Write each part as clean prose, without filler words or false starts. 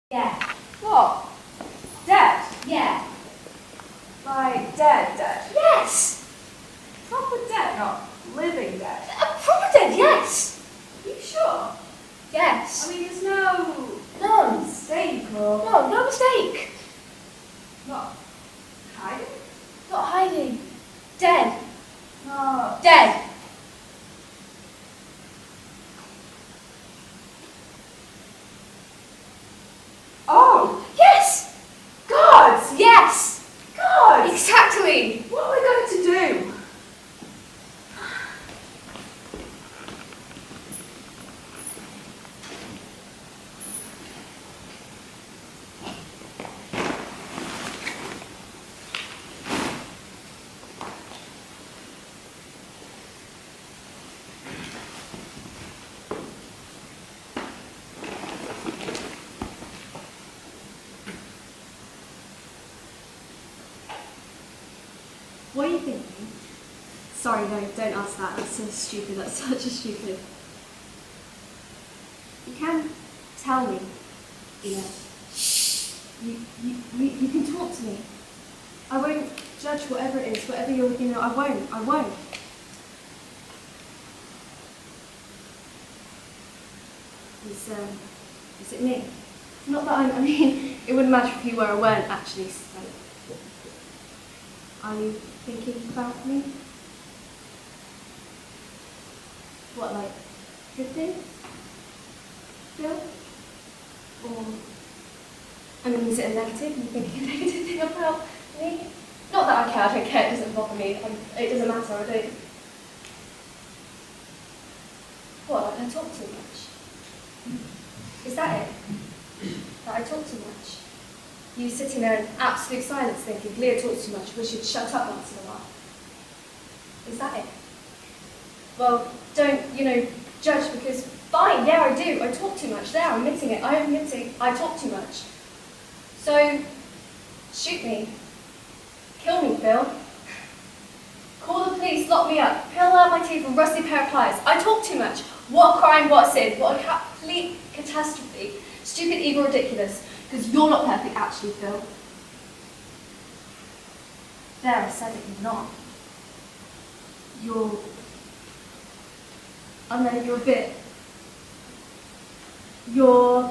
Yeah. What? Dead? Yeah. Like dead? Yes. Proper dead, not living dead. Proper dead, yes. Are you sure? Yes. I mean, there's no None. mistake or No mistake. not hiding? Not hiding. Dead. No. Dead. Oh, Yes. God! Yes. God! Exactly. What are we going to do? What are you thinking? Sorry, no, don't ask that. That's so stupid. That's such a stupid. You can tell me, you know. You can talk to me. I won't judge whatever it is, whatever you're, I won't. Is it me? Not that I mean, it wouldn't matter if you were or weren't actually. So. Are you thinking about me? What, like, good things? Phil? Or, I mean, is it a negative? Are you thinking a negative thing about me? Not that I care, I don't care, it doesn't bother me. It doesn't matter, I don't. What, like I talk too much? Is that it? That I talk too much? You sitting there in absolute silence thinking, Leah talks too much, we should shut up once in a while. Is that it? Well, don't, judge because, fine, yeah I do, I talk too much, there, I'm admitting it, I'm admitting I talk too much. So, shoot me. Kill me, Phil. Call the police, lock me up, peel out my teeth with a rusty pair of pliers. I talk too much. What crime, what sin, what a complete catastrophe. Stupid, evil, ridiculous. Because you're not perfect, actually, Phil. There, I said it, you're not. I know, you're a bit. Do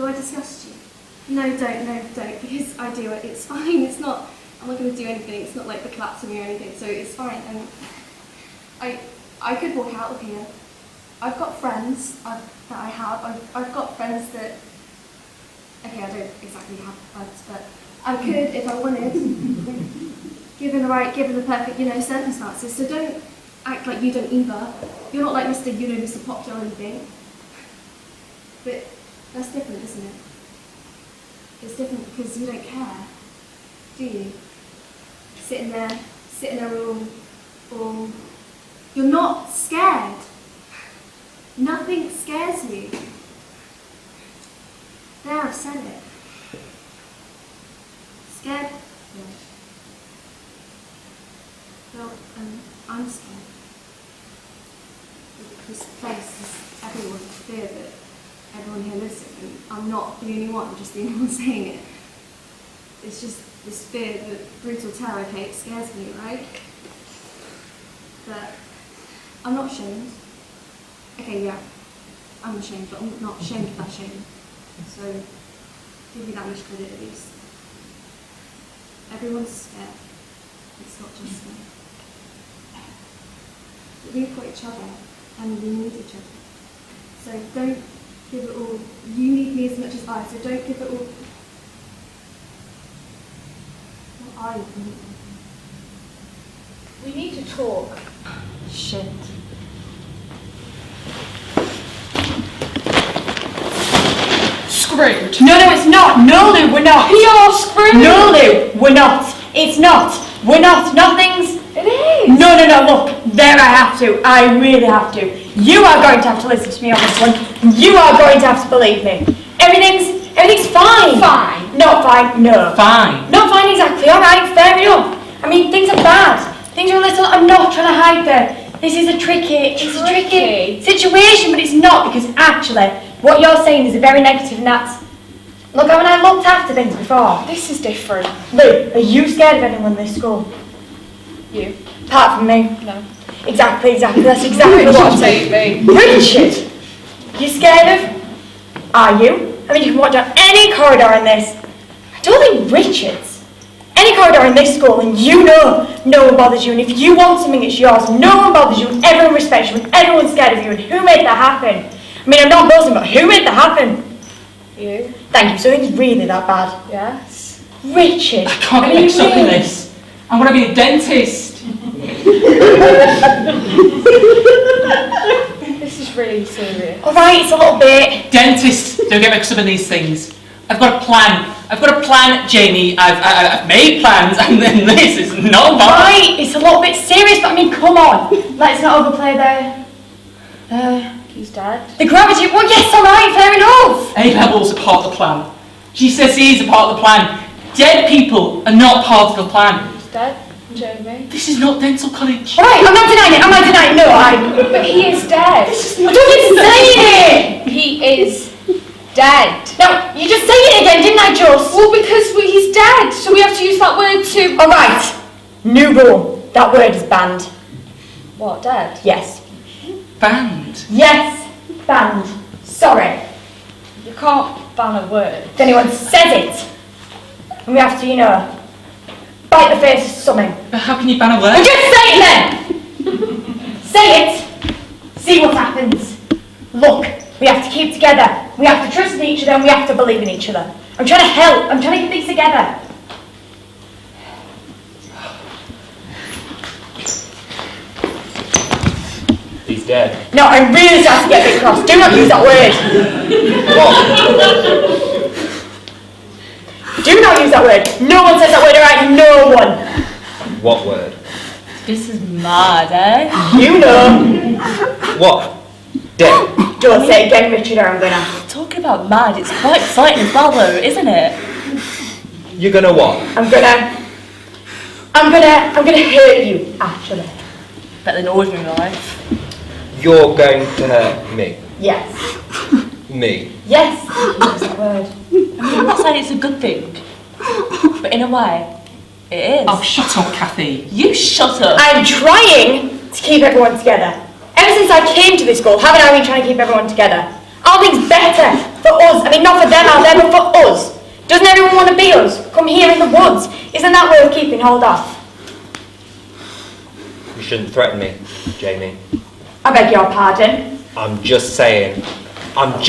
I disgust you? No, don't, because I do it. It's fine, it's not, I'm not going to do anything, it's not like the collapse of me or anything, so it's fine. And I could walk out of here. I've got friends I've got friends that, okay, I don't exactly have friends, but I could if I wanted, given the perfect, circumstances. So don't act like you don't either. You're not like Mr. Popular or anything. But that's different, isn't it? It's different because you don't care, do you? Sitting there all you're not scared. Nothing scares you. There, I've said it. Scared? No. Well, I'm scared. This place is everyone's fear that everyone here lives in, and I'm not the only one, I'm just the only one saying it. It's just this fear that brutal terror scares me, right? But I'm not ashamed. Okay, yeah, I'm ashamed, but I'm not ashamed of that shame. So, give me that much credit at least. Everyone's scared. It's not just me. But we've got each other, and we need each other. So don't give it all. You need me as much as I, so don't give it all. What are you thinking? We need to talk. Shit. Screwed. No, it's not. No, Lou, we're not. You're screwed. No, Lou, we're not. It's not. We're not. Nothing's. It is. No, look. There I have to. I really have to. You are going to have to listen to me on this one. You are going to have to believe me. Everything's fine. Fine. Not fine. No. Fine. Not fine exactly. All right, fair enough. I mean, things are bad. Things are a little. I'm not trying to hide This is a tricky situation, but it's not, because actually, what you're saying is very negative, and that's... Look, haven't I looked after things before? This is different. Lou, are you scared of anyone in this school? You? Apart from me? No. Exactly, that's exactly what I'm saying. Richard! You scared of? Are you? I mean, you can walk down any corridor in this. I don't think Richard's. Any corridor in this school, and you know no one bothers you, and if you want something, it's yours. No one bothers you, and everyone respects you, and everyone's scared of you, and who made that happen? I mean, I'm not boasting, but who made that happen? You? Thank you, so it's really that bad. Yes. Richard! I can't get mixed up in this. I want to be a dentist. This is really serious. Alright, it's a little bit. Dentists don't get mixed up in these things. I've got a plan. I've got a plan, Jamie. I've made plans, and then this is no bad. Right, it's a little bit serious, but I mean, come on. Let's not overplay He's dead. the gravity. Well, yes, alright, fair enough. A-levels are part of the plan. GCSEs are part of the plan. Dead people are not part of the plan. He's dead, Jamie. This is not dental college. Alright, I'm not denying it, am I denying it? No, But he is dead. I don't need to say it. He is dead. No, you just say it again, didn't I, just? Well, because he's dead, so we have to use that word to... Alright, new rule. That word is banned. What, dead? Yes. Banned. Yes, banned. Sorry. You can't ban a word. If anyone says it, and we have to, bite the face of something. But how can you ban a word? Well, just say it then! Say it. See what happens. Look, we have to keep together. We have to trust in each other, and we have to believe in each other. I'm trying to help. I'm trying to get things together. He's dead. No, I'm really starting to get a bit cross. Do not use that word. Do not use that word. No one says that word, alright? No one. What word? This is mad, eh? You know. What? Dead. Don't say it again, Richard, or I'm gonna. Talking about mad, it's quite exciting as well though, isn't it? You're gonna what? I'm gonna hurt you, actually. Better than ordinary life. You're going to hurt me. Yes. Me. Yes. Use that word. I mean, I'm not saying it's a good thing, but in a way, it is. Oh, shut up, Kathy. You shut up. I'm trying to keep everyone together. Ever since I came to this school, haven't I been trying to keep everyone together? Are things better for us? I mean, not for them out there, but for us. Doesn't everyone want to be us? Come here in the woods. Isn't that worth keeping hold of? You shouldn't threaten me, Jamie. I beg your pardon. I'm just saying. I've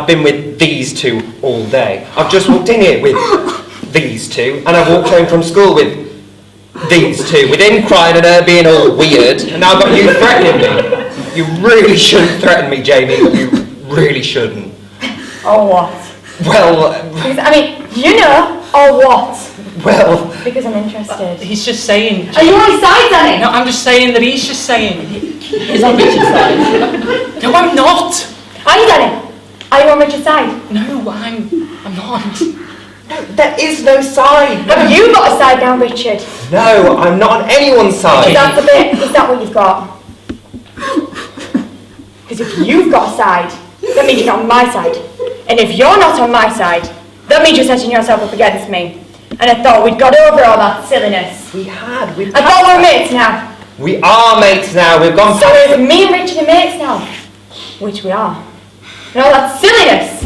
been with these two all day. I've just walked in here with these two, and I've walked home from school with these two, with him crying and her being all weird, and now I've got you threatening me. You really shouldn't threaten me, Jamie. You really shouldn't. Or what? Well, Because, I mean, or what? well, Because I'm interested. He's just saying. Are you on his side, Danny? No, I'm just saying that he's just saying. He's on Richard's side. No, I'm not. Are you, Danny? Are you on Richard's side? No, I'm not. no, there is no side. Have you got a side now, Richard? No, I'm not on anyone's Is side. that what you've got? Because if you've got a side, that means you're not on my side. And if you're not on my side, that means you're setting yourself up against me. And I thought we'd got over all that silliness. We had. I thought we were mates now. We are mates now. We've gone So past. if me and Richard are mates now, which we are, and all that silliness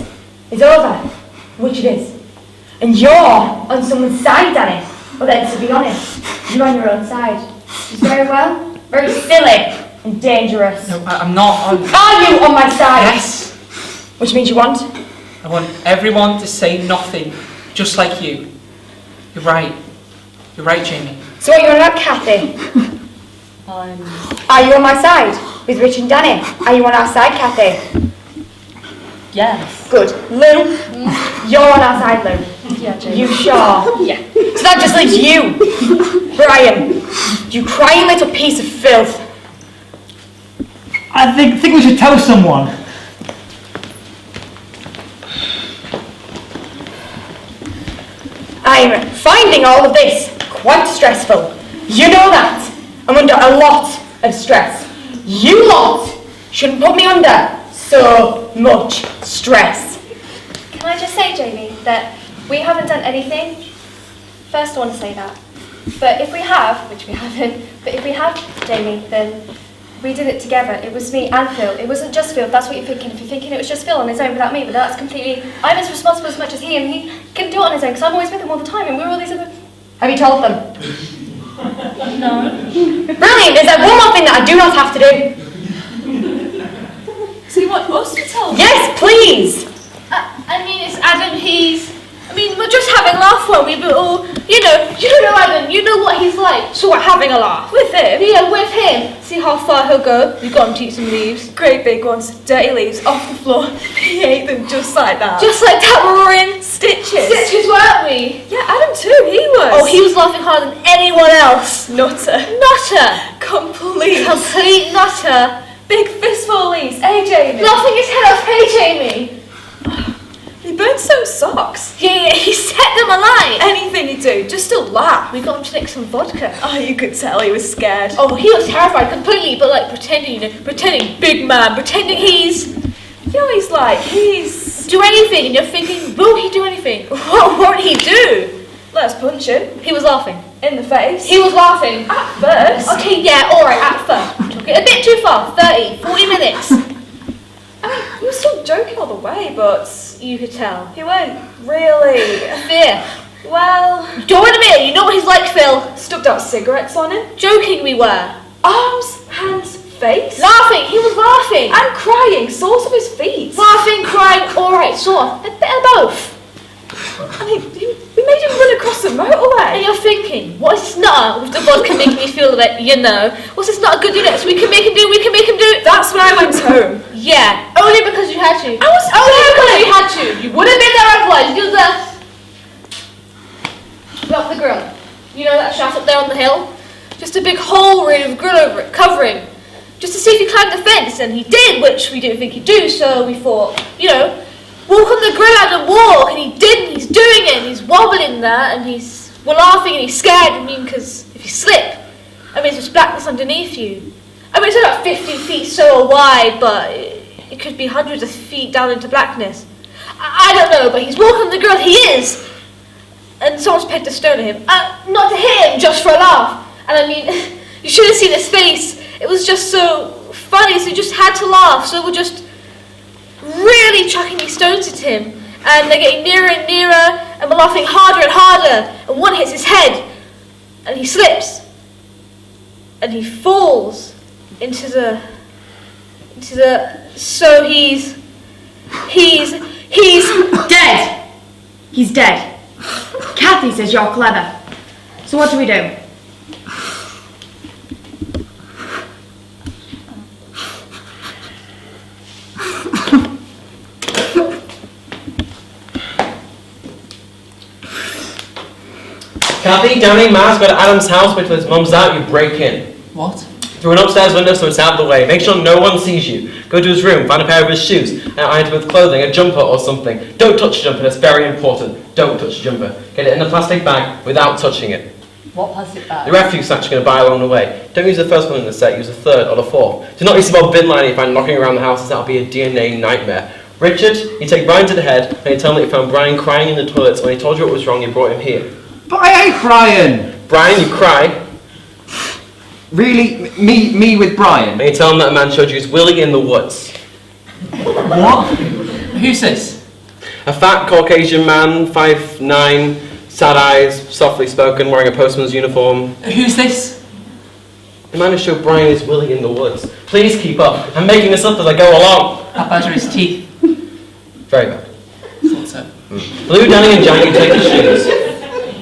is over, which it is, and you're on someone's side, Danny, well then, to be honest, you're on your own side. It's very well, very silly and dangerous. No, I'm not. Are you on my side? Yes. Which means you want? I want everyone to say nothing, just like you. You're right. You're right, Jamie. So what, you're on about Kathy? Are you on my side with Rich and Danny? Are you on our side, Kathy? Yes. Good. Lou, you're on our side, Lou. Yeah, Jamie. You sure? Yeah. So that just leaves you, Brian. You crying little piece of filth. I think we should tell someone. I'm finding all of this quite stressful. You know that. I'm under a lot of stress. You lot shouldn't put me under so much stress. Can I just say, Jamie, that we haven't done anything? First, I want to say that. But if we have, which we haven't, but if we have, Jamie, then we did it together. It was me and Phil. It wasn't just Phil, if that's what you're thinking. If you're thinking it was just Phil on his own without me, but that's completely... I'm as responsible as much as he, and he can do it on his own, because I'm always with him all the time, and we're all these other... Have you told them? No. Brilliant! Is there one more thing that I do not have to do? So you want us to tell them? Yes, please! I mean, it's Adam, we're just having a laugh, won't we? But all, you know Adam, you know what he's like. So what, having a laugh? With him? Yeah, with him. See how far he'll go. We've got him to eat some leaves. Great big ones, dirty leaves, off the floor. He ate them just like that. Just like that, we were in Stitches. stitches, weren't we? Yeah, Adam too, he was. Oh, he was laughing harder than anyone else. Nutter. Nutter. Complete. Complete nutter. Big fistful of leaves. Hey, Jamie. Laughing his head off. Hey, Jamie. He burned some socks. Yeah, he set them alight. Anything he'd do, just to laugh. We got him to drink some vodka. Oh, you could tell he was scared. Oh, he was terrified completely, but like pretending, pretending big man, pretending he's He's... do anything, and you're thinking, will he do anything? What won't he do? Let's punch him. He was laughing. In the face. He was laughing. At first. Okay, yeah, alright, at first. Took it a bit too far, 30, 40 minutes. He was still joking all the way, but You could tell. he weren't really... Fear. Well... Don't admit it, you know what he's like, Phil. Stuck out cigarettes on him. Joking we were. Arms, hands, face. Laughing, he was laughing. And crying, soles of his feet. Laughing, crying, alright, sort of. A bit of both. I mean, we made him run across the And motorway. you're thinking, what is this nutter with the vodka making me feel that, what's this nutter good do next? We can make him do. That's when I went home. Yeah, only because you had to. I was Only because you had to. You would have been there otherwise. You just up the grill. You know that shaft up there on the hill? Just a big hole really with a grill over it, covering. Just to see if he climbed the fence, and he did, which we didn't think he'd do, so we thought, walk on the grill and walk, and he did, and he's doing it, and he's wobbling there, and we're laughing, and he's scared, because if you slip, there's blackness underneath you. It's about 15 feet so wide, but it could be hundreds of feet down into blackness. I don't know, but he's walking on the grill, he is! And someone's pegged a stone at him. Not to hit him, just for a laugh. And you should have seen his face. It was just so funny, so he just had to laugh. So we're just really chucking these stones at him. And they're getting nearer and nearer, and we're laughing harder and harder. And one hits his head, and he slips. And he falls into the, so he's Dead! He's dead. Kathy says you're clever. So what do we do? Kathy, Danny, Maz, go to Adam's house, wait till his mum's out, you break in. What? Through an upstairs window so it's out of the way. Make sure no one sees you. Go to his room, find a pair of his shoes, and iron it with clothing, a jumper or something. Don't touch the jumper, that's very important. Don't touch the jumper. Get it in a plastic bag without touching it. What plastic bag? The refuse sack you're going to buy along the way. Don't use the first one in the set, use the third or the fourth. Do not use the old bin liner you find knocking around the house, as that'll be a DNA nightmare. Richard, you take Brian to the head, and you tell him that you found Brian crying in the toilets. When he told you what was wrong, you brought him here. But I ain't crying. Brian, you cry, Really? Me with Brian? and you tell him that a man showed you his willy in the woods. What? Who's this? A fat Caucasian man, 5'9", sad eyes, softly spoken, wearing a postman's uniform. Who's this? The man who showed Brian his willy in the woods. Please keep up. I'm making this up as I go along. How bad are his teeth? Very bad. Thought so. Lou, Danny and Jan, you take the shoes.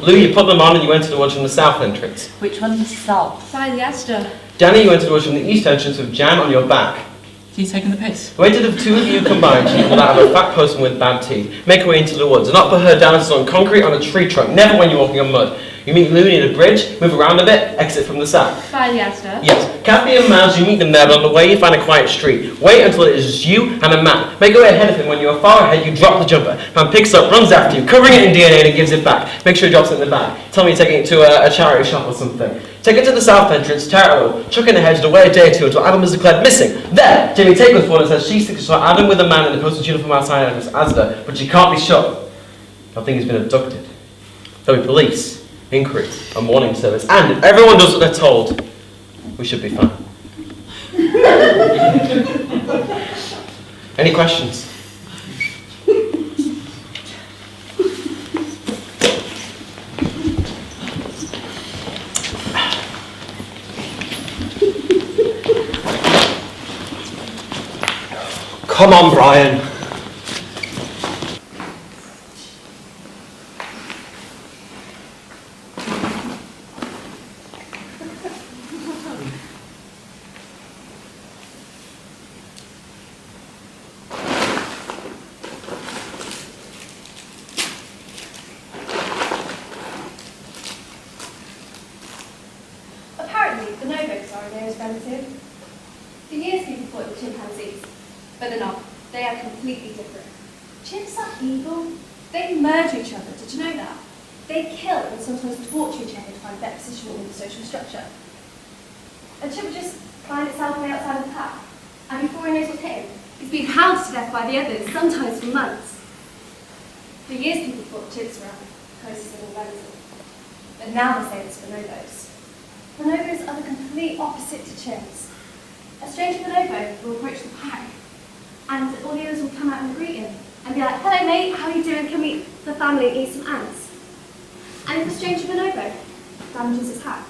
Lou, you put them on and you enter the woods from the south entrance. Which one's the south? By the Astor. Danny, you enter the woods from the east entrance with Jan on your back. Is he taking the piss? The way to the two of you combined to equal that of a fat postman with bad teeth. Make your way into the woods. Do not put her down on concrete on a tree trunk. Never when you're walking on mud. You meet Lou near the bridge, move around a bit, exit from the south. By the Astor. Yes. Kathy and Maz, you meet them there, but on the way you find a quiet street. Wait until it is just you and a man. Make your way ahead of him. When you are far ahead, you drop the jumper. Man picks up, runs after you, covering it in DNA and gives it back. Make sure he drops it in the bag. Tell me you're taking it to a charity shop or something. Take her to the south entrance, tear it out, chuck in the hedge, and away a day or two until Adam is declared missing. There, Jamie takes the phone and says she thinks she saw Adam with a man in the postage uniform outside Asda, but she can't be sure. I think he's been abducted. There'll be police, inquiries, a warning service, and if everyone does what they're told, we should be fine. Any questions? Come on, Brian. Apparently, bonobos are a nearest relative. For years, people thought they were chimpanzees, but they're not. They are completely different. Chimps are evil. They murder each other. Did you know that? They kill and sometimes torture each other to find better position within the social structure. A chimp will just find itself on the outside of the pack, and before he knows what's hit him, he's being hounded to death by the others, sometimes for months. For years, people thought chimps were our closest living relative, but now they say it's bonobos. Bonobos are the complete opposite to chimps. A stranger bonobo will approach the pack, and all the others will come out and greet him, and be like, "Hello mate, how are you doing? Can we meet the family and eat some ants?" And if a stranger bonobo damages its hat,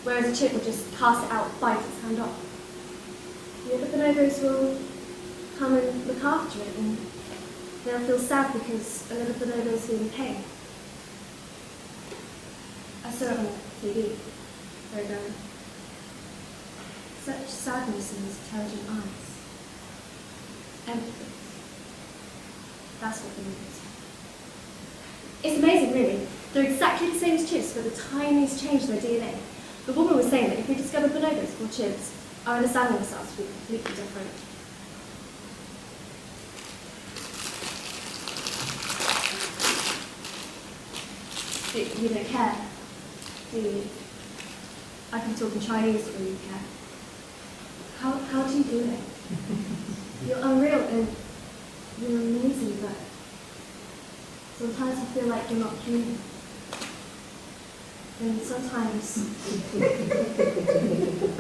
whereas a chimp will just cast it out, bite its hand off, the other bonobos will come and look after it, and they'll feel sad because another bonobo is feeling pain. I saw it on TV. Program. Such sadness in his intelligent eyes. Empathy. That's what bonobos are. It's amazing, really. They're exactly the same as chimps, but the tiniest change in their DNA. The woman was saying that if we discover bonobos or chimps, our understanding of ourselves would be completely different. You don't care, do you? I can talk in Chinese to really care. How do you do it? You're unreal and you're amazing, but sometimes I feel like you're not human. And sometimes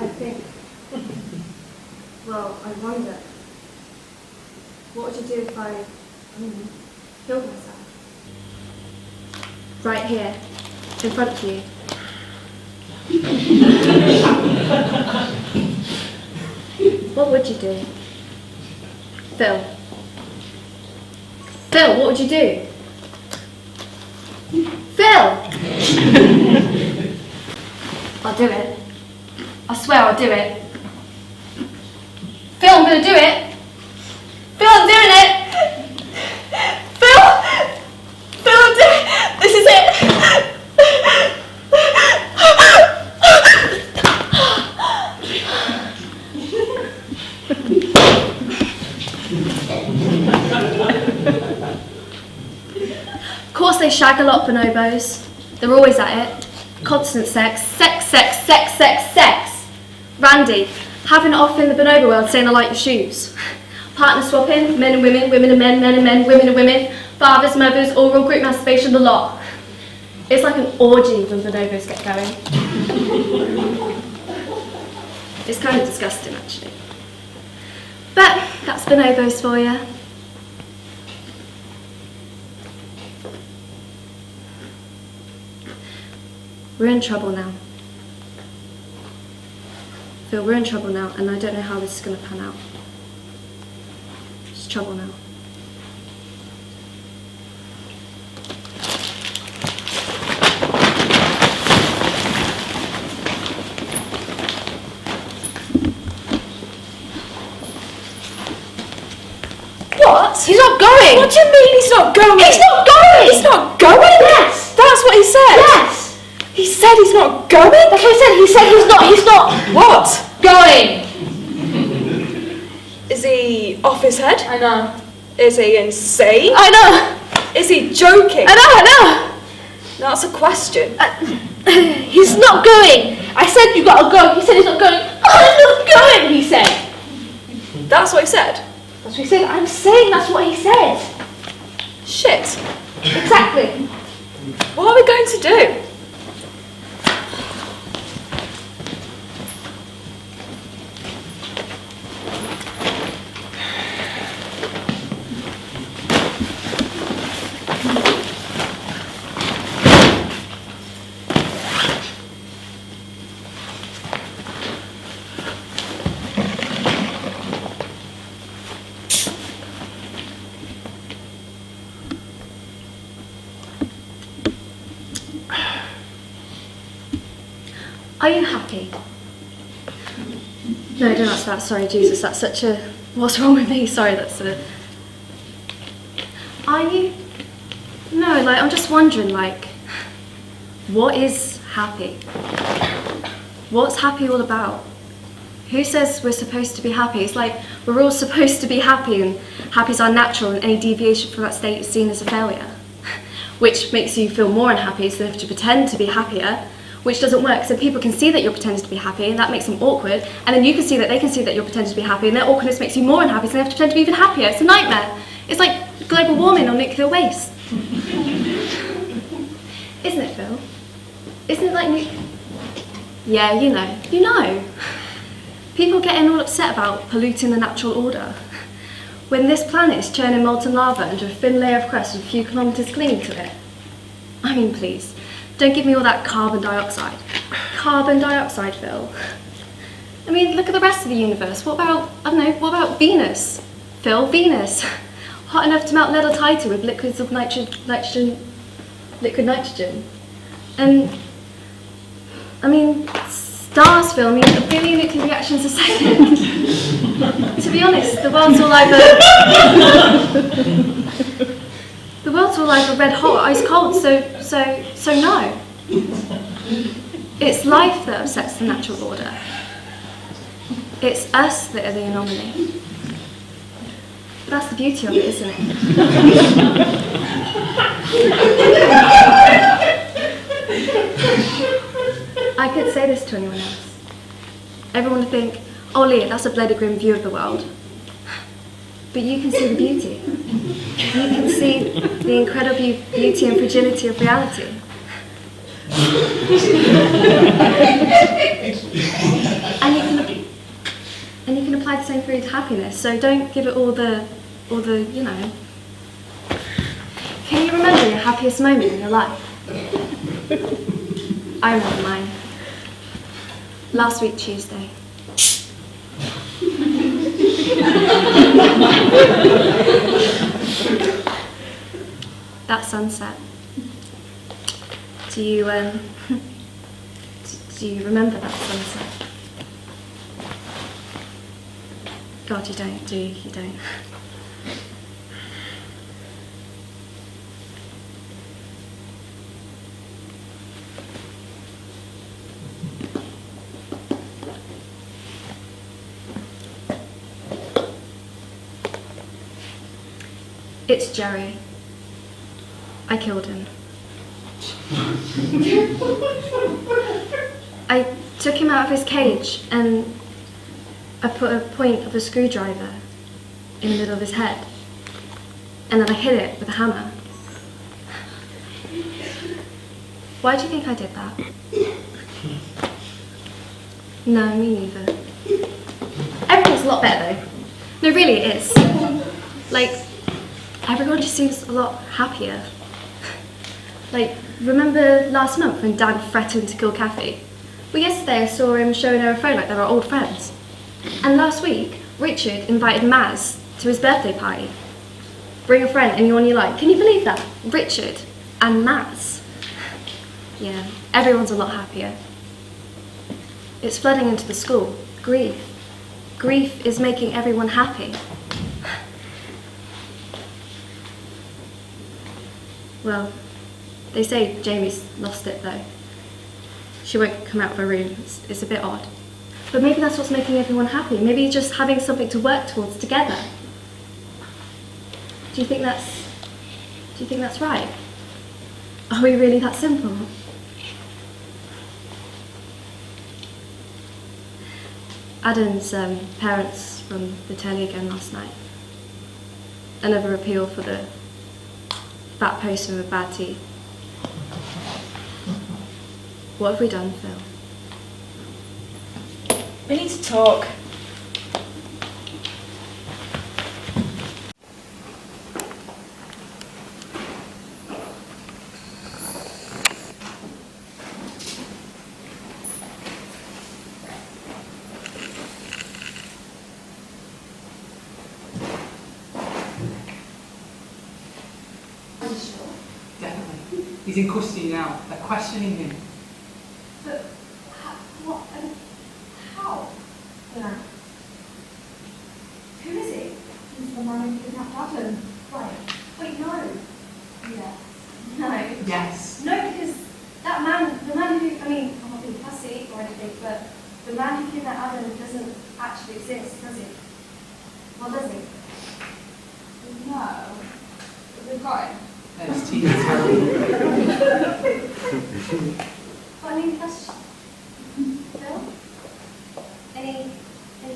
I think, well, I wonder, what would you do if I killed myself? Right here, in front of you. What would you do? Phil. Phil, what would you do? Phil! I'll do it. I swear I'll do it. Phil, I'm gonna do it. Phil, I'm doing it. Phil! Phil, I'm doing it. This is it. Of course they shag a lot, bonobos. They're always at it. Constant sex. Sex, sex, sex, sex, sex. Randy, having it off in the bonobo world saying I like your shoes. Partner swapping, men and women, women and men, men and men, women and women. Fathers, mothers, oral group masturbation, the lot. It's like an orgy when bonobos get going. It's kind of disgusting, actually. But that's bonobos for you. We're in trouble now. Phil, we're in trouble now, and I don't know how this is going to pan out. It's trouble now. What? He's not going! What do you mean he's not going? He's not going! He's not going? Yes! That's what he said? Yes! He said he's not going? That's what he said he's not What? going! Is he off his head? I know. Is he insane? I know! Is he joking? I know! That's a question. He's not going! I said you gotta go. He said he's not going. I'm not going, he said. That's what he said. That's what he said. I'm saying that's what he said. Shit. Exactly. What are we going to do? Are you happy? No, don't ask that. Sorry, Jesus, that's such a... What's wrong with me? Sorry, that's a... Are you? No, like, I'm just wondering, like, what is happy? What's happy all about? Who says we're supposed to be happy? It's like we're all supposed to be happy, and happy's our natural, and any deviation from that state is seen as a failure. Which makes you feel more unhappy, so you have to pretend to be happier, which doesn't work. So people can see that you're pretending to be happy, and that makes them awkward, and then you can see that they can see that you're pretending to be happy, and their awkwardness makes you more unhappy, so they have to pretend to be even happier. It's a nightmare. It's like global warming or nuclear waste. Isn't it, Phil? Isn't it like Yeah, you know. You know. People getting all upset about polluting the natural order. When this planet is churning molten lava under a thin layer of crust with a few kilometres clinging to it. I mean, please. Don't give me all that carbon dioxide. Carbon dioxide, Phil. I mean, look at the rest of the universe. What about, I don't know, what about Venus? Phil, Venus. Hot enough to melt lead or titan with liquids of liquid nitrogen. And, I mean, stars, Phil. I mean, 1 billion nuclear reactions a second. To be honest, the world's all either... The world's all either red hot or ice cold, so no. It's life that upsets the natural order. It's us that are the anomaly. But that's the beauty of it, isn't it? I could say this to anyone else. Everyone would think, oh Leah, that's a bloody grim view of the world. But you can see the beauty. You can see the incredible beauty and fragility of reality. and you can apply the same theory to happiness. So don't give it all the, you know. Can you remember your happiest moment in your life? I remember mine. Last week, Tuesday. That sunset. Do you remember that sunset? God, you don't, do you? You don't. It's Jerry. I killed him. I took him out of his cage and I put a point of a screwdriver in the middle of his head. And then I hit it with a hammer. Why do you think I did that? No, me neither. Everything's a lot better though. No, really it is. Like, everyone just seems a lot happier. Like, remember last month when Dad threatened to kill Kathy? Well, yesterday I saw him showing her a phone like they were old friends. And last week, Richard invited Maz to his birthday party. Bring a friend, anyone you like. Can you believe that? Richard and Maz. Yeah, everyone's a lot happier. It's flooding into the school. Grief. Grief is making everyone happy. Well, they say Jamie's lost it though. She won't come out of her room. It's a bit odd. But maybe that's what's making everyone happy. Maybe just having something to work towards together. Do you think that's right? Are we really that simple? Adam's parents from the telly again last night. Another appeal for the fat poster with bad teeth. What have we done, Phil? We need to talk. Definitely. He's in custody now. They're questioning him. But what? How? Yeah. Who is he? He's the man who kidnapped Adam. Right. Wait, no. Yes. No. Yes. No, because that man, the man who, I mean, I'm not being fussy or anything, but the man who kidnapped Adam doesn't actually exist, does he? Well, does he? No. But we've got him. His teeth are terrible. Got any questions? Phil? Any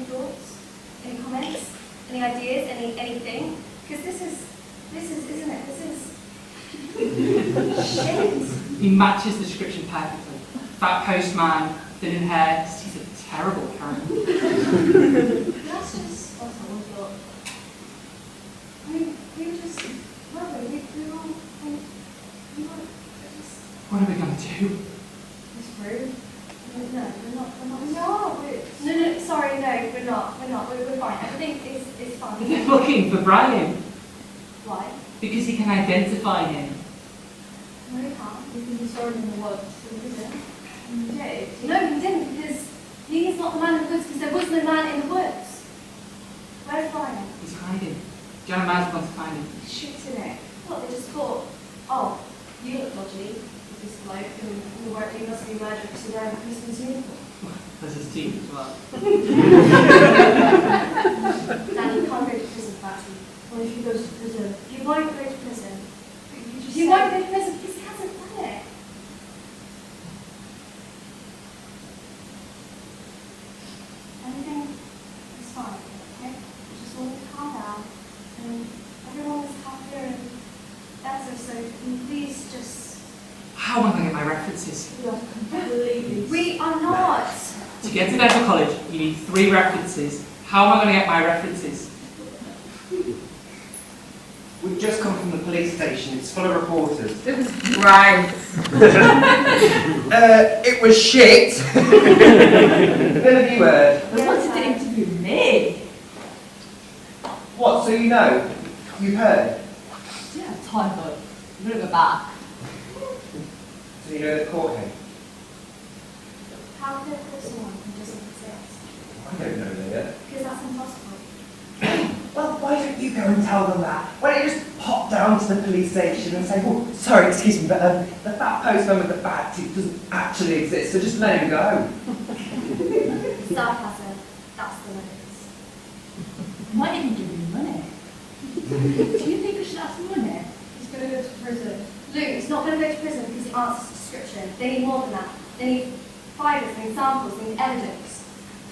thoughts? Any comments? Any ideas? Anything? Because this is, isn't it? This is shit. He matches the description perfectly. Fat postman, thin in hair. He's a terrible character. That's just what I thought. I mean, we were just lovely. We were all, we were just... What are we going to do? It's rude. No, we're not. No, sorry, no, we're not. We're fine. Everything is fine. They're looking for Brian. Why? Because he can identify him. No, he can't. Because he saw him in the woods. So he didn't. He did. No, he didn't, because he is not the man in the woods, because there was no man in the woods. Where's Brian? He's hiding. John Miles wants to find him. Shoots in it. What, they just thought, oh, you look dodgy with this bloke, and you must be murdered because you're wearing a Christmas uniform. There's his teeth as well. Danny, you can't go to prison for that. Well, if you go to prison, you won't go to prison. You won't go to prison because he hasn't done it. Everything is fine, okay? You just want to calm down, and everyone is happier and better, so can you please just... How am I going to get my references? We are completely... We are not! To get to dental college, you need 3 references. How am I going to get my references? We've just come from the police station. It's full of reporters. It was right. It was shit. None of you heard. They wanted to interview me. What, so you know? You've heard? Yeah, time though. I'm gonna go back. So you know the court case? How could there be someone who doesn't exist? I don't know that. Because that's impossible. Well, why don't you go and tell them that? Why don't you just pop down to the police station and say, oh, sorry, excuse me, but the fat postman with the bad teeth doesn't actually exist, so just let him go. Sarcasm, that's the limits. Might even give me money. Do you think I should have some money? He's going to go to prison. Luke, he's not going to go to prison because he answers the description. They need more than that. They need fibres, they need samples, they need evidence.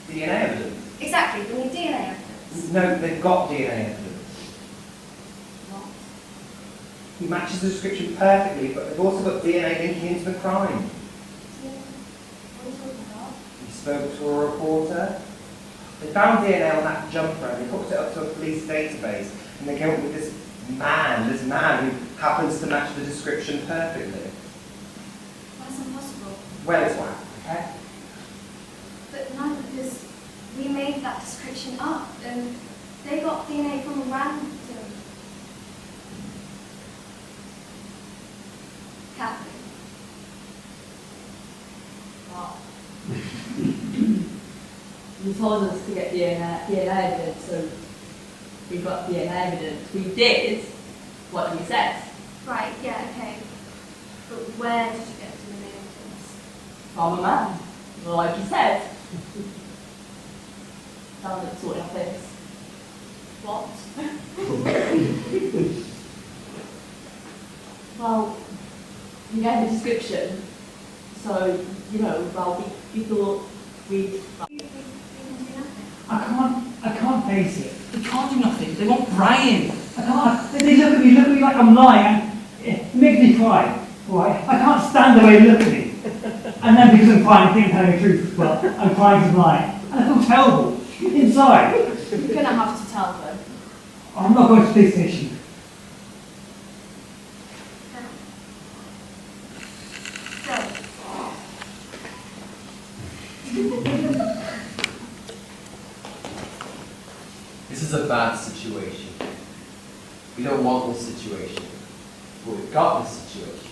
DNA evidence? Exactly, they need DNA evidence. No, they've got DNA evidence. What? He matches the description perfectly, but they've also got DNA linking into the crime. What are you talking about? He spoke to a reporter. They found DNA on that jumper and they hooked it up to a police database and they came up with this man who happens to match the description perfectly. That's impossible. Well, it's whack, okay? But no, because we made that description up and they got DNA from a random Catherine. Wow. You told us to get DNA evidence, so we got DNA evidence. We did what you said. Right, yeah, okay. But where did you get DNA evidence? From a man, like you said. Down at the sorting office. What? Well, you gave a description, so, you know, well, we thought we'd... We can do nothing. I can't face it. They can't do nothing. They want Brian. I can't. They look at me like I'm lying, and it makes me cry. All right? I can't stand the way they look at me. And then because I'm crying, I think I'm telling the truth, but I'm crying because I'm lying. And I feel terrible inside. You're going to have to tell them. I'm not going to police station. This is a bad situation. We don't want this situation. But we've got this situation.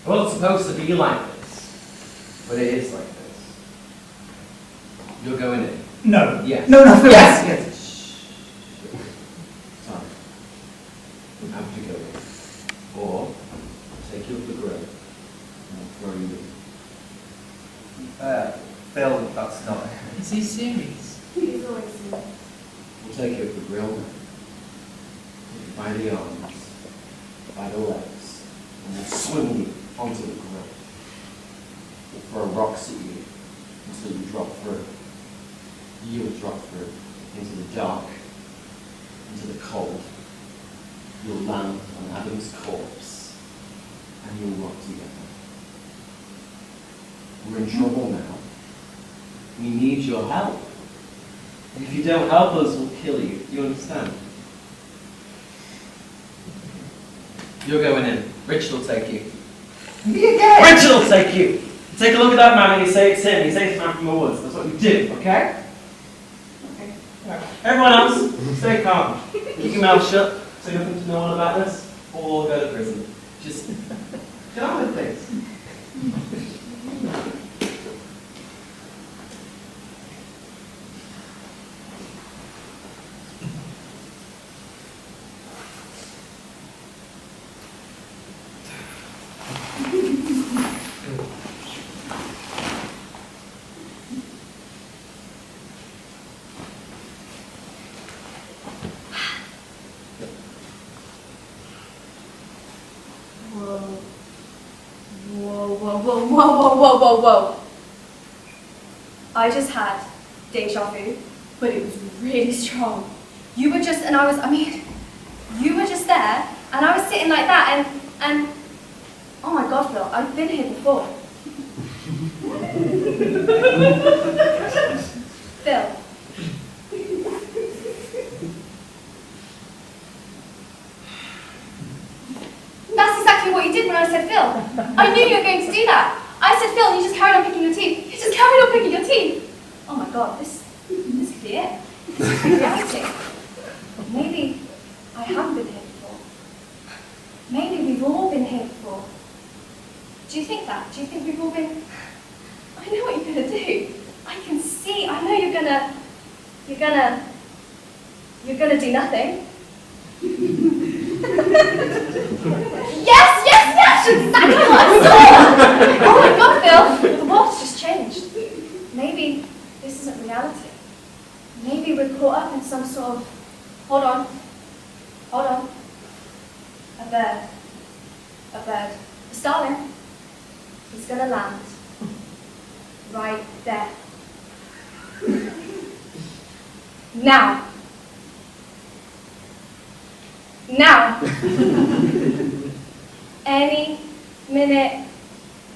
It wasn't supposed to be like this. But it is like this. You're going in. No. Yes. No, Phil. Yes, yes. Shh. Sorry. You have to go in. Or I'll take you up the grill and I'll throw you in. Phil, that's not... Is he serious? He's always serious. We'll take you up the grill now. Take you by the arms, by the legs, and we'll swing you onto the grill. We'll throw rocks at you until you drop through. You'll drop through into the dark, into the cold. You'll land on Adam's corpse, and you'll rot together. We're in trouble now. We need your help. And if you don't help us, we'll kill you. You understand? You're going in. Richard will take you. Me again? Richard will take you! You take a look at that man and you say it's him. You say it's a man from the woods. That's what you do, okay? Okay. Right. Everyone else, stay calm. Keep your mouth shut. Say nothing to no one about this, or we'll go to prison. Just get on with things. Whoa. I just had deja vu, but it was really strong. You were just there, and I was sitting like that, and oh my God, Phil, I've been here before. Phil. That's exactly what you did when I said Phil. I knew you were going to do that. I said Phil, and you just carried on picking your teeth. You just carried on picking your teeth. Oh my God, this could be it. This could be reality. Maybe I have been here before. Maybe we've all been here before. Do you think that? Do you think we've all been... I know what you're going to do. I can see, I know you're gonna do nothing. Yes, exactly what I saw! Oh my God, Phil, the world's just changed. Maybe this isn't reality. Maybe we're caught up in some sort of... Hold on. A bird. A starling. He's gonna land. Right there. Now. Any minute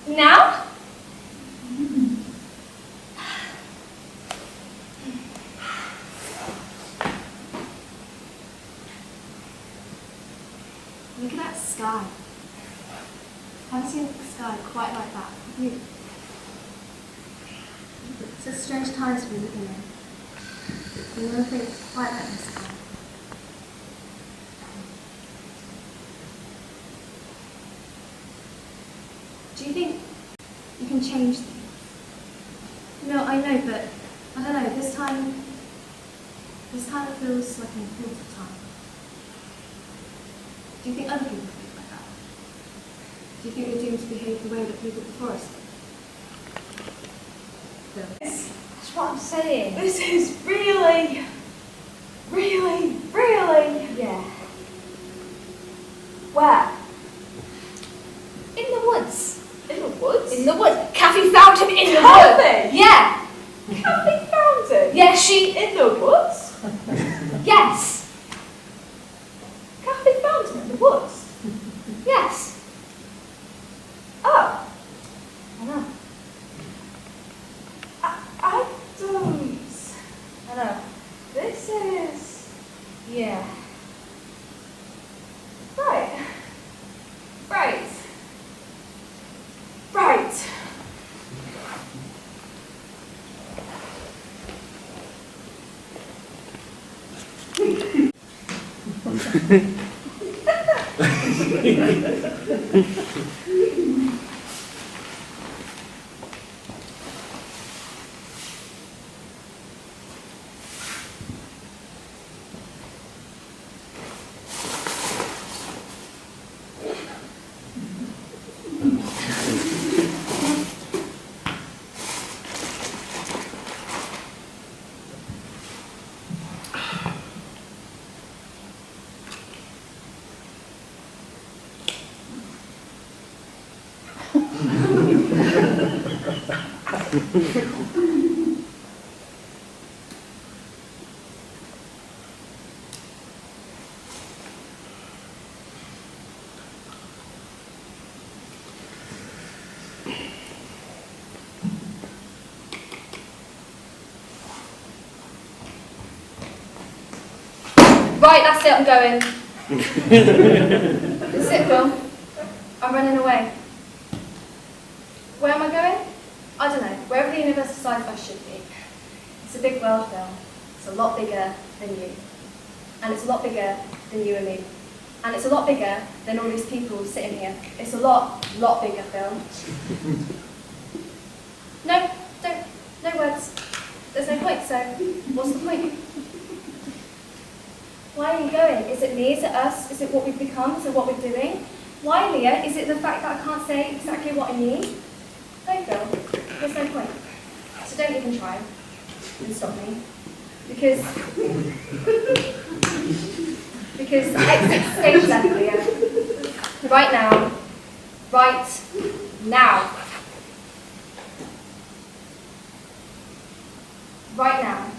now? Look at that sky. I haven't seen the sky quite like that. Have you? It's a strange time to be living in. You never think quite like this sky. Do you think you can change things? No, I know, but I don't know, this time it feels like an important time. Do you think other people think like that? Do you think we're doomed to behave the way that people before us did? That's what I'm saying. This is really... Yeah. Where? In the woods. In the woods? In the woods. Kathy found him in the Kathy? woods. Yeah. Kathy found him? Yeah, she... In the woods? Yes. Kathy found him in the woods. Yes. Oh, I know. I don't. I know. This is Yeah. right. Right. Right. Right, that's it, I'm going. That's it, Phil. I'm running away. Where am I going? I don't know. Wherever the universe decides I should be. It's a big world, Phil. It's a lot bigger than you. And it's a lot bigger than you and me. And it's a lot bigger than all these people sitting here. It's a lot bigger, Phil. No, don't. No words. There's no point, so what's the point? Why are you going? Is it me? Is it us? Is it what we've become? Is it what we're doing? Why, Leah? Is it the fact that I can't say exactly what I need? No, Phil. There's no point. So don't even try and stop me. Because exit stage left, Leah. Right now. Right now. Right now.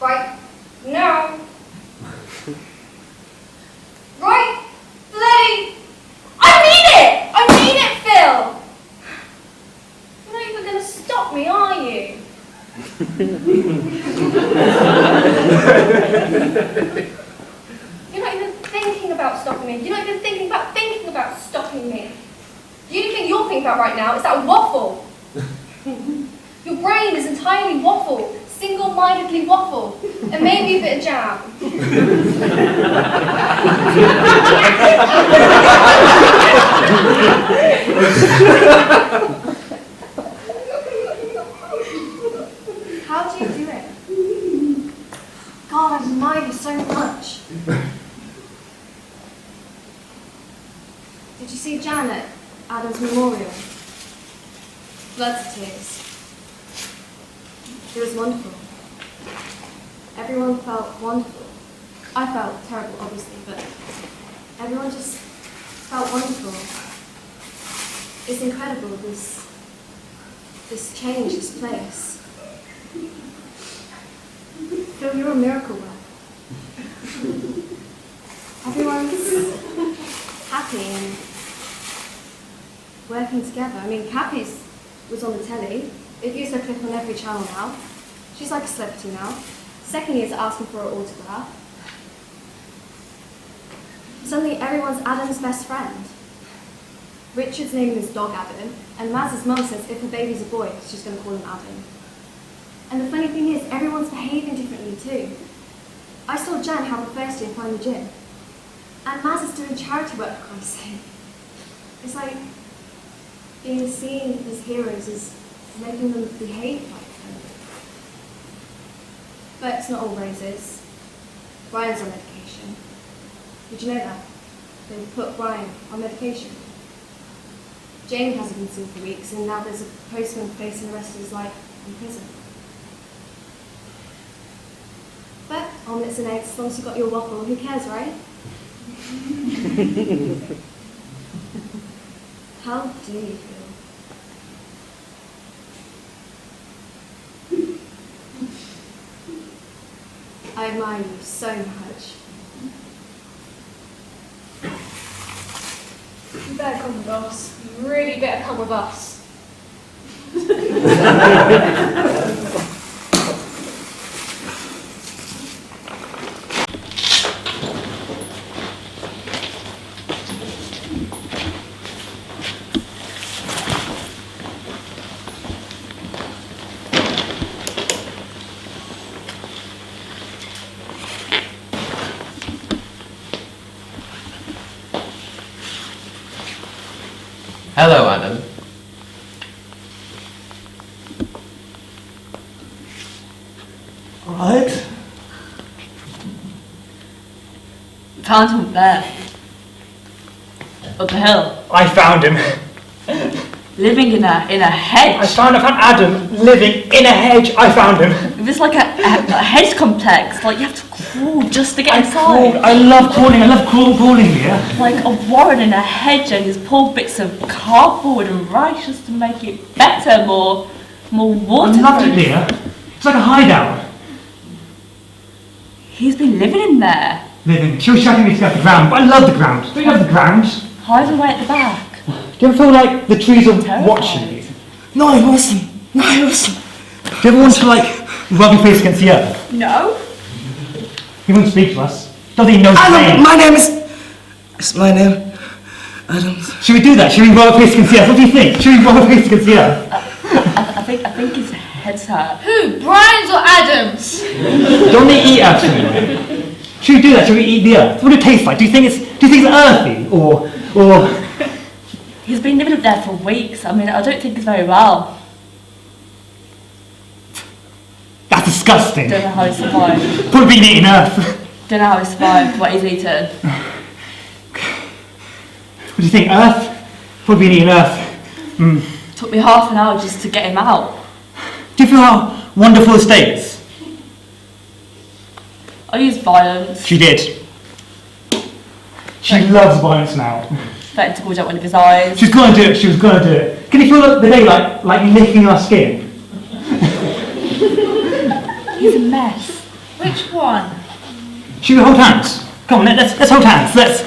Right now. Right bloody. I mean it, Phil. You're not even going to stop me, are you? You're not even thinking about stopping me. You're not even thinking about stopping me. The only thing you're thinking about right now is that waffle. Your brain is entirely waffle. Single-mindedly waffle, and maybe a bit of jam. How do you do it? God, I admire you so much. Did you see Jan at Adam's memorial? Blood to tears. It was wonderful. Everyone felt wonderful. I felt terrible, obviously, but everyone just felt wonderful. It's incredible, this change, this place. Phil, you're a miracle worker. Everyone's happy and working together. I mean, Kathy's was on the telly. They've used her clip on every channel now. She's like a celebrity now. Second years are asking for her autograph. Suddenly everyone's Adam's best friend. Richard's naming his dog Adam, and Maz's mum says if her baby's a boy, she's going to call him Adam. And the funny thing is, everyone's behaving differently too. I saw Jan have her first year find the gym. And Maz is doing charity work, for Christ's sake. It's like being seen as heroes is making them behave like them. But it's not all roses. Brian's on medication. Did you know that? They put Brian on medication. Jamie hasn't been seen for weeks, and now there's a postman facing the rest of his life in prison. But omelets and eggs, as long as you've got your waffle, who cares, right? How do you feel? I admire you so much. You better come with us. You really better come with us. Hello, Adam. Right? Found him there. Up the hill. I found him. Living in a I hedge. found Adam living in a hedge. I found him. It was like a hedge complex. Like you have to crawl just to get inside. I love crawling. I love crawling here. Like a warren in a hedge, and he's pulled bits of cardboard and rice just to make it better, more I waterproof. love it here. It's like a hideout. He's been living in there. Living. She was shouting me to go to the ground, but I love the ground. Don't you love the ground? Hiding away at the back. Do you ever feel like the trees are Terrified. watching you? No, I wasn't. Do you ever want to rub your face against the earth? No. He won't speak to us. Doesn't even know his name. My name is... It's my name. Adams. Should we do that? Should we rub our face against the earth? What do you think? Should we rub our face against the earth? I think his head's hurt. Who? Brian's or Adam's? Don't they eat earth anyway? Should we do that? Should we eat the earth? What do it taste like? Do you think it's earthy or? He's been living up there for weeks. I mean, I don't think he's very well. That's disgusting. Don't know how he survived. Probably been eating earth. Don't know how he survived what he's eaten. What do you think? Earth? Probably been eating earth. Took me half an hour just to get him out. Do you feel how wonderful the state is? I used violence. She did. She loves violence now. Threatened to gorge out one of his eyes. She's gonna do it. She was gonna do it. Can you feel the day like licking our skin? He's a mess. Which one? Should we hold hands? Come on, let's hold hands. Let's.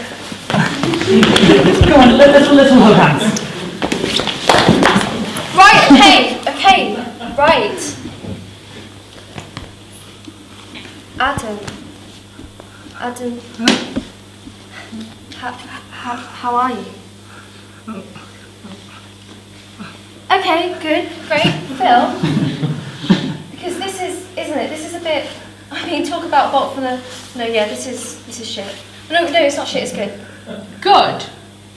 Come on, let's all hold hands. Right, okay, right. Adam, how are you? Okay, good, great, Phil. Because this is, isn't it? This is a bit. I mean, talk about Bolt from the. No, yeah, this is shit. No, it's not shit. It's good. Good.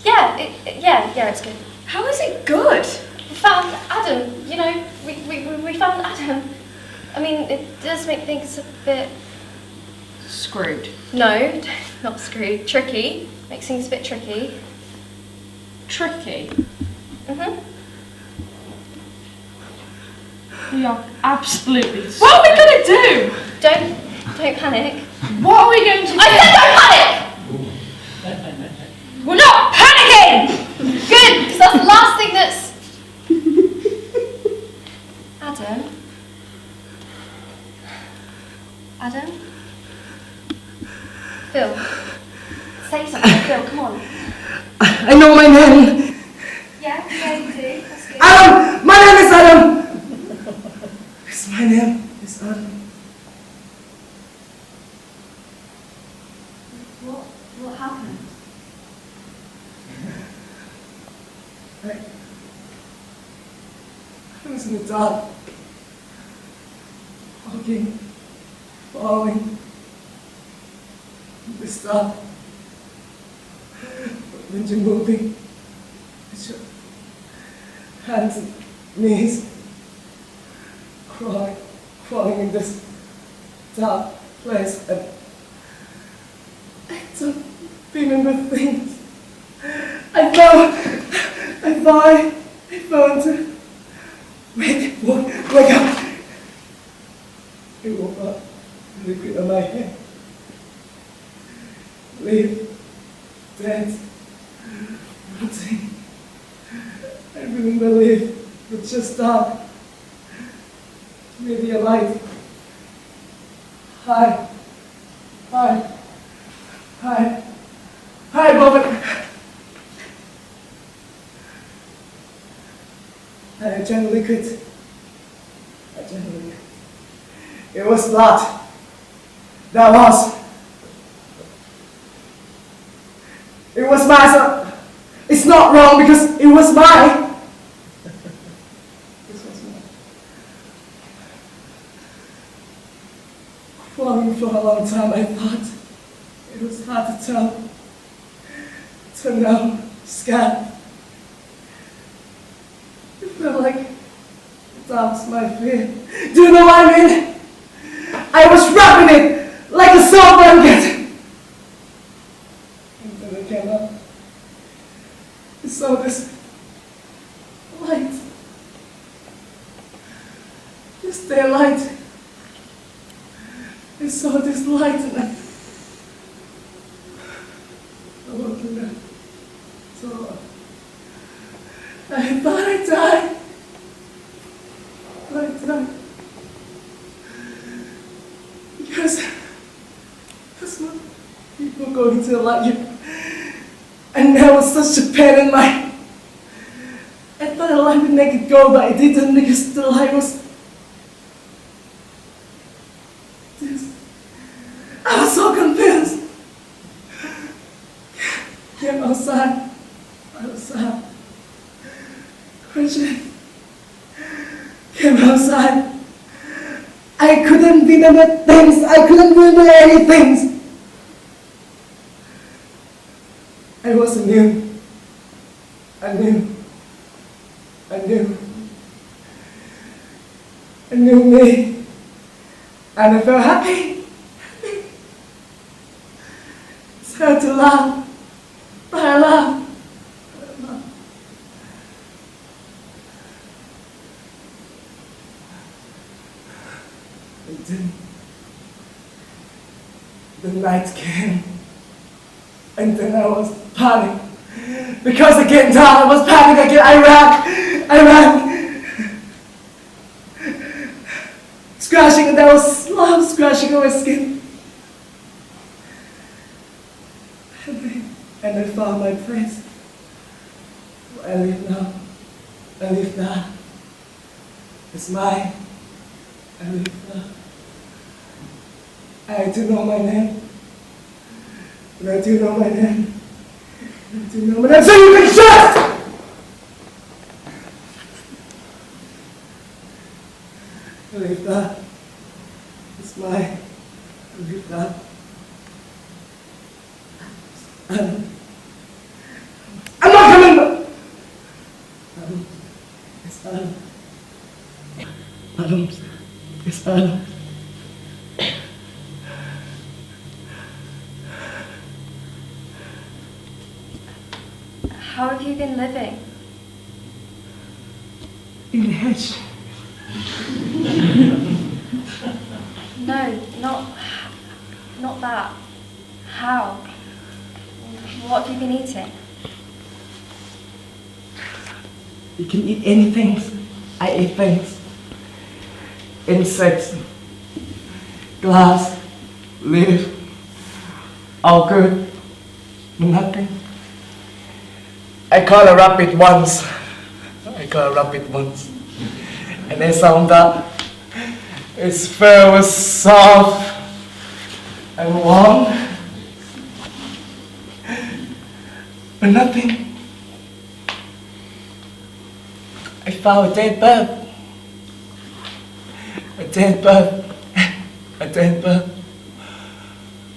Yeah, yeah, it's good. How is it good? We found Adam. You know, we found Adam. I mean, it does make things a bit. Screwed. No, not screwed. Tricky. Makes things a bit tricky. Tricky. Mhm. We are absolutely. What are we gonna do? Don't panic. What are we going to do? I said don't panic! We're not panicking! Good, because that's the last thing that's... Adam? Phil. Say something, Phil, come on. I know my name. Yeah, you do. That's good. Adam! My name is Adam! Yes, my name is Adam. What happened? I was in the dark. Walking, falling. The start. When you're moving, it's your hands and knees. Crawling in this dark place. And I don't remember things. I thought to wake up. I woke up, liquid on my head. Live, dance, routine. I remember live, but just dark. Maybe a light. High, Hi. Hi. Hi, Bobbin. I genuinely could. I genuinely could. It was not. That was. It was my son. It's not wrong because it was mine. This was mine. For a long time I thought it was hard to tell. To know, scared. It felt like that was my fear. Do you know what I mean? I was wrapping it like a soft blanket. And then I came up. I saw this light. This daylight. I saw this light and I looked at it. So I thought I died. I died. Because people going to let you. And there was such a pain in my. I thought the light would make it go, but it didn't because the light was. I was so confused. Came outside. Christian. Came outside. I couldn't remember things. I couldn't remember anything. I wasn't new. I knew me. And I felt happy. It's hard to laugh. But I laughed. And then the night came. And then I was panicking. Because I came down, I was panicking again. I ran. Scratching, and there was love scratching on my skin. And I found my place. I live now. I live now. It's mine. I live now. I do know my name. And I do know my name. I do know my name. So you can trust! I live now. It's mine. I live now. I'm not coming back! It's Adam. Adam. It's Adam. How have you been living? In the hedge. No, not that. How? What have you been eating? You can eat anything. I eat things. Insects. Glass. Leaf. All good. Nothing. I caught a rabbit once. And I found that its fur was soft and warm. But nothing. I found a dead bird. A dead bird. A dead bird.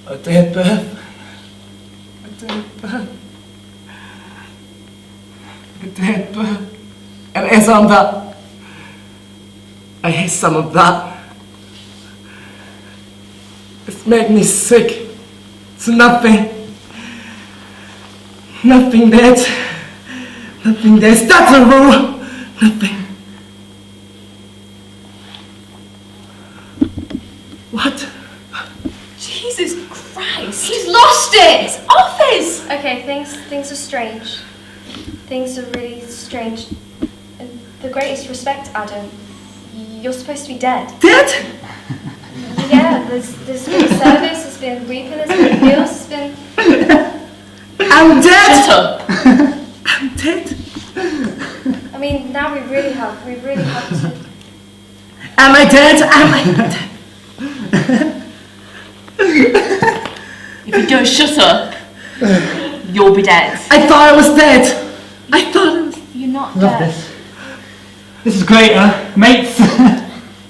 A dead bird. A dead bird. A dead bird. And I found that. I ate some of that. It's made me sick. It's nothing. Nothing dead. Nothing dead. That's a rule. Nothing. What? Jesus Christ! He's lost it! It's office! Okay, things are strange. Things are really strange. And the greatest respect, Adam. You're supposed to be dead. Dead? You Yeah, there's been service, there's been weeping, there's been meals, there's been... I'm dead! Shut up. I'm dead. I mean, now we really have to... Am I dead? Am I dead? If you don't shut up, you'll be dead. I thought I was dead. I thought I was... You're not Love dead. this. This is great, mates.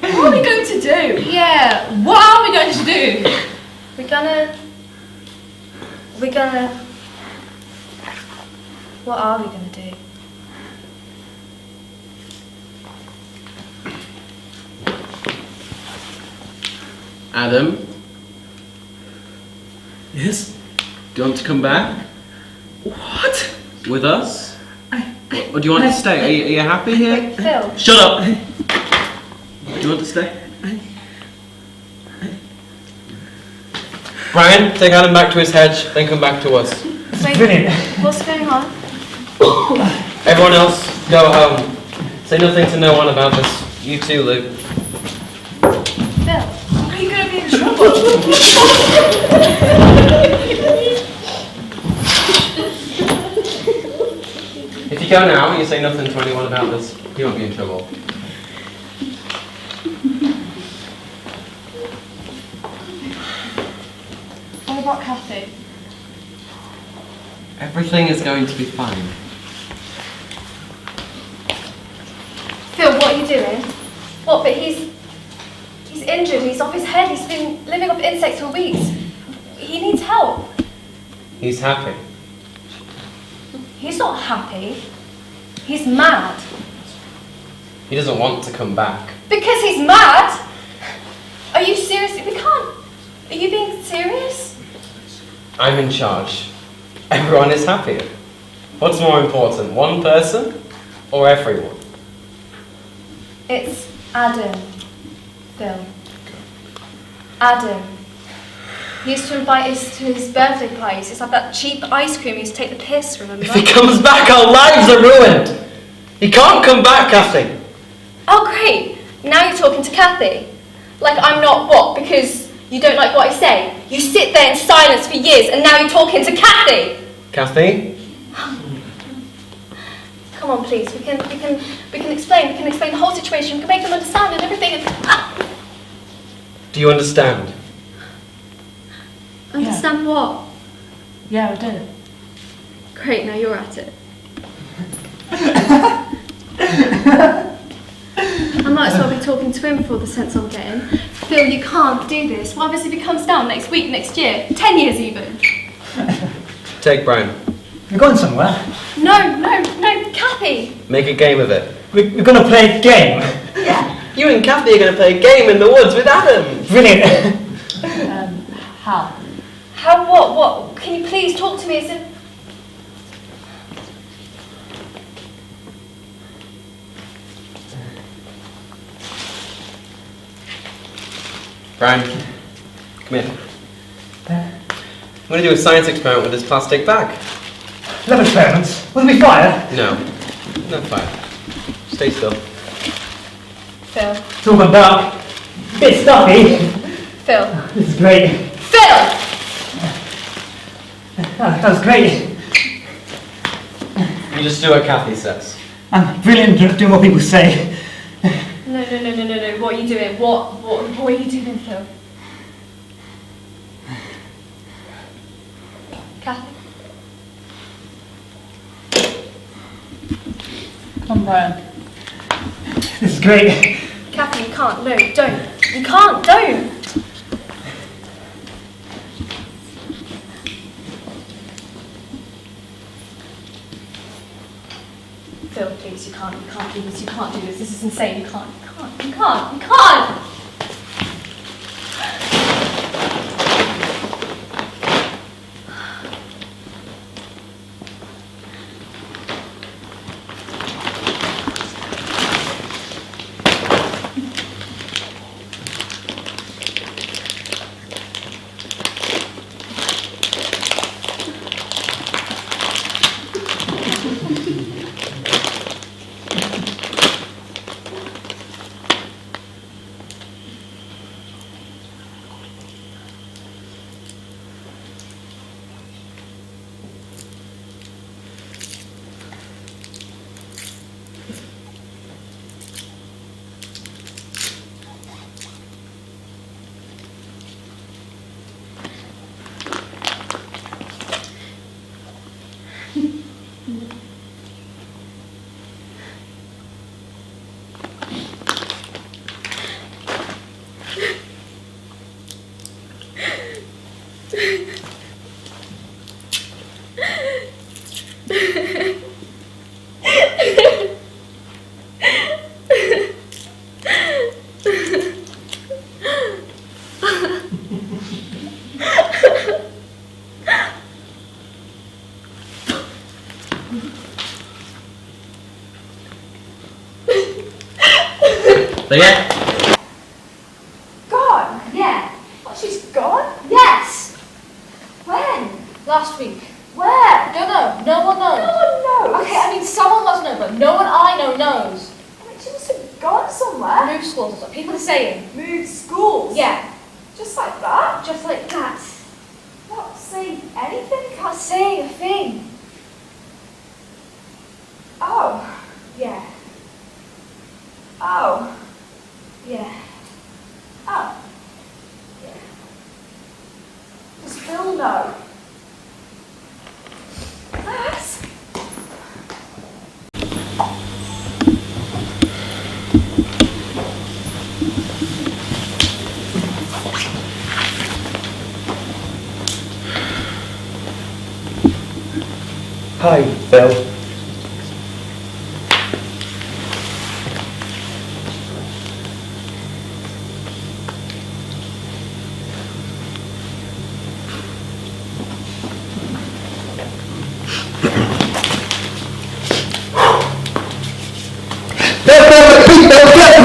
What are we going to do? Yeah, what are we going to do? We're gonna... What are we gonna do? Adam, Yes? do you want to come back What? with us? Or do you want to stay? Are you happy here? Wait, Phil. Shut up! Do you want to stay? Brian, take Adam back to his hedge, then come back to us. Wait, Brilliant. what's going on? Everyone else, go home. Say nothing to no one about this. You too, Luke. Phil. Are you going to be in trouble? If you go now and you say nothing to anyone about this, you won't be in trouble. What about Kathy? Everything is going to be fine. Phil, what are you doing? What, but he's injured, he's off his head, he's been living off insects for weeks. He needs help. He's happy. He's not happy. He's mad. He doesn't want to come back. Because he's mad? Are you serious? We can't. Are you being serious? I'm in charge. Everyone is happier. What's more important, one person or everyone? It's Adam, Phil. Adam. He used to invite us to his birthday parties. It's like that cheap ice cream he used to take the piss, remember? If he comes back, our lives are ruined. He can't come back, Kathy. Oh, great. Now you're talking to Kathy. Like I'm not what? Because you don't like what I say? You sit there in silence for years and now you're talking to Kathy. Kathy? Come on, please. We can explain. We can explain the whole situation. We can make them understand and everything. Do you understand? Understand what? Yeah, I do. Great, now you're at it. I might as well be talking to him for the sense I'm getting. Phil, you can't do this. What happens if he comes down next week, next year, 10 years even? Take Brian. We're going somewhere. No, Kathy. Make a game of it. We're going to play a game. Yeah. You and Kathy are going to play a game in the woods with Adam. Brilliant. How? How, what? Can you please talk to me as if... Brian, come here. I'm going to do a science experiment with this plastic bag. Love experiments. Will there be fire? No. No fire. Stay still. Phil. It's all gone dark. Bit stuffy. Phil. This is great. Phil! That was great. You just do what Kathy says. I'm brilliant at doing what people say. No. What are you doing? What are you doing, Phil? Kathy? Come on, Brian. This is great. Kathy, you can't. No, don't. You can't. Don't. Phil, please, you can't do this. You can't do this. This is insane. You can't. So yeah, Gone? Yeah. What, she's gone? Yes! When? Last week. Where? Don't know. No one knows. No one knows. Okay, I mean, someone must know, but no one I know knows. I mean, she must have gone somewhere. Move schools, that's what people are saying. Moved schools? Yeah, Just like that? just like that. Not saying anything? Can't say a thing. Oh. Yeah, Oh. yeah. Oh. Does Phil know? Max? Hi, Phil.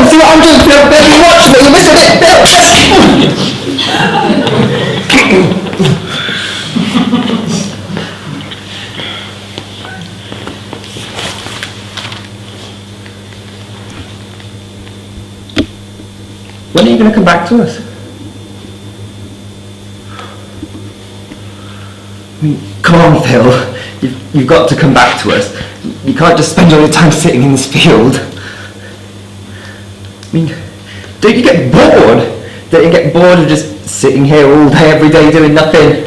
See what I'm doing, Phil? Phil, you watch me, you miss a bit, When are you going to come back to us? I mean, come on, Phil. You've got to come back to us. You can't just spend all your time sitting in this field. I mean, don't you get bored? Don't you get bored of just sitting here all day, every day, doing nothing?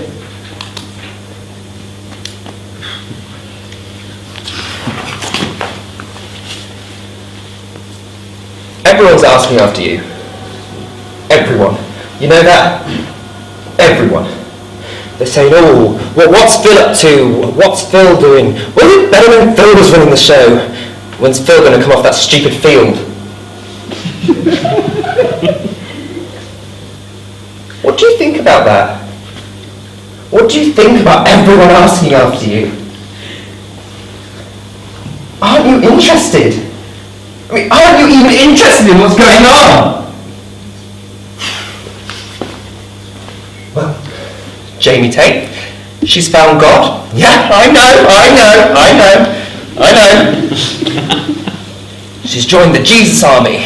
Everyone's asking after you. Everyone. You know that? Everyone. They're saying, oh, what's Phil up to? What's Phil doing? Wasn't it better when Phil was running the show? When's Phil going to come off that stupid field? What do you think about that? What do you think about everyone asking after you? Aren't you interested? I mean, aren't you even interested in what's going on? Well, Jamie Tate, she's found God. Yeah, I know. She's joined the Jesus Army.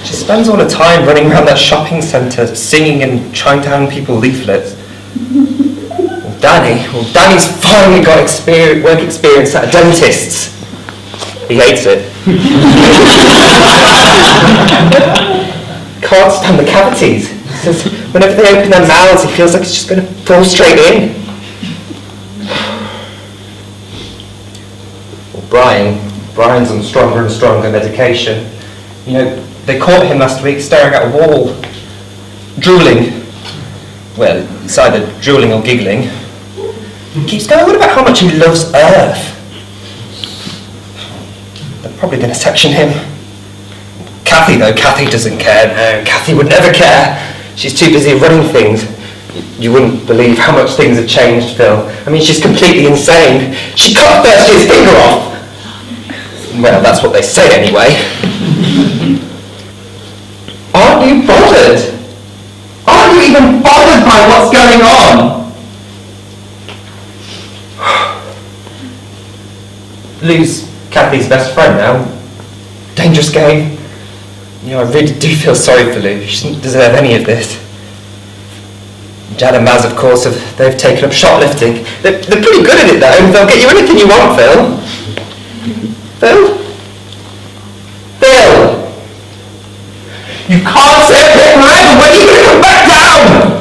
She spends all her time running around that shopping centre, singing and trying to hand people leaflets. Danny's finally got work experience at a dentist's. He hates it. Can't stand the cavities. He says whenever they open their mouths, he feels like it's just going to fall straight in. Well, Brian's on stronger and stronger medication. You know, they caught him last week staring at a wall, drooling. Well, it's either drooling or giggling. He keeps going on about how much he loves Earth. They're probably going to section him. Kathy doesn't care. No, Kathy would never care. She's too busy running things. You wouldn't believe how much things have changed, Phil. I mean, she's completely insane. She cut Thursday's finger off. Well, that's what they say anyway. Aren't you bothered? Aren't you even bothered by what's going on? Lou's Kathy's best friend now. Dangerous game. You know, I really do feel sorry for Lou. She doesn't deserve any of this. Jan and Maz, of course, they've taken up shoplifting. They're pretty good at it, though, and they'll get you anything you want, Phil. Phil? Phil! You can't stay up here forever! When are you going to come back down?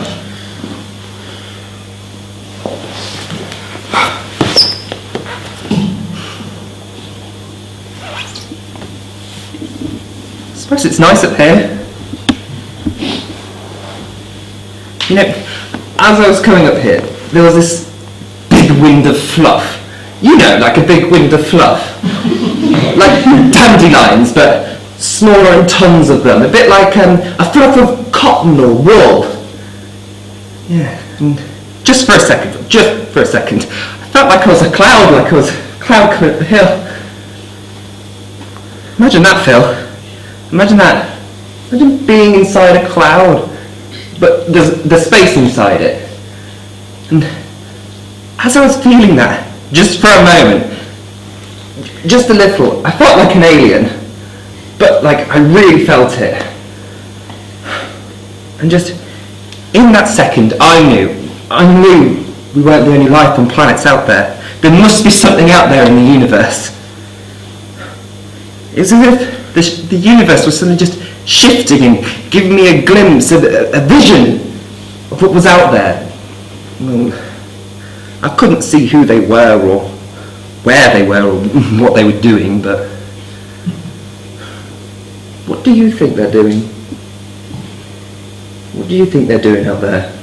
I suppose it's nice up here. You know, as I was coming up here, there was this big wind of fluff. You know, like a big wind of fluff. Like dandelions, but smaller and tons of them. A bit like a fluff of cotton or wool. Yeah, and just for a second, I felt like I was a cloud, like I was a cloud coming up the hill. Imagine that, Phil. Imagine that. Imagine being inside a cloud, but there's space inside it. And as I was feeling that, just for a moment, just a little, I felt like an alien, but like I really felt it. And just in that second, I knew we weren't the only life on planets out there. There must be something out there in the universe. It's as if the universe was suddenly just shifting and giving me a glimpse, a vision of what was out there. Well, I couldn't see who they were or where they were or what they were doing, but what do you think they're doing? What do you think they're doing out there?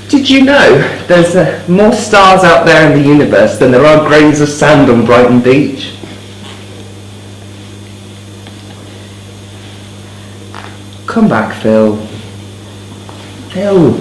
Did you know there's more stars out there in the universe than there are grains of sand on Brighton Beach? Come back, Phil. Phil.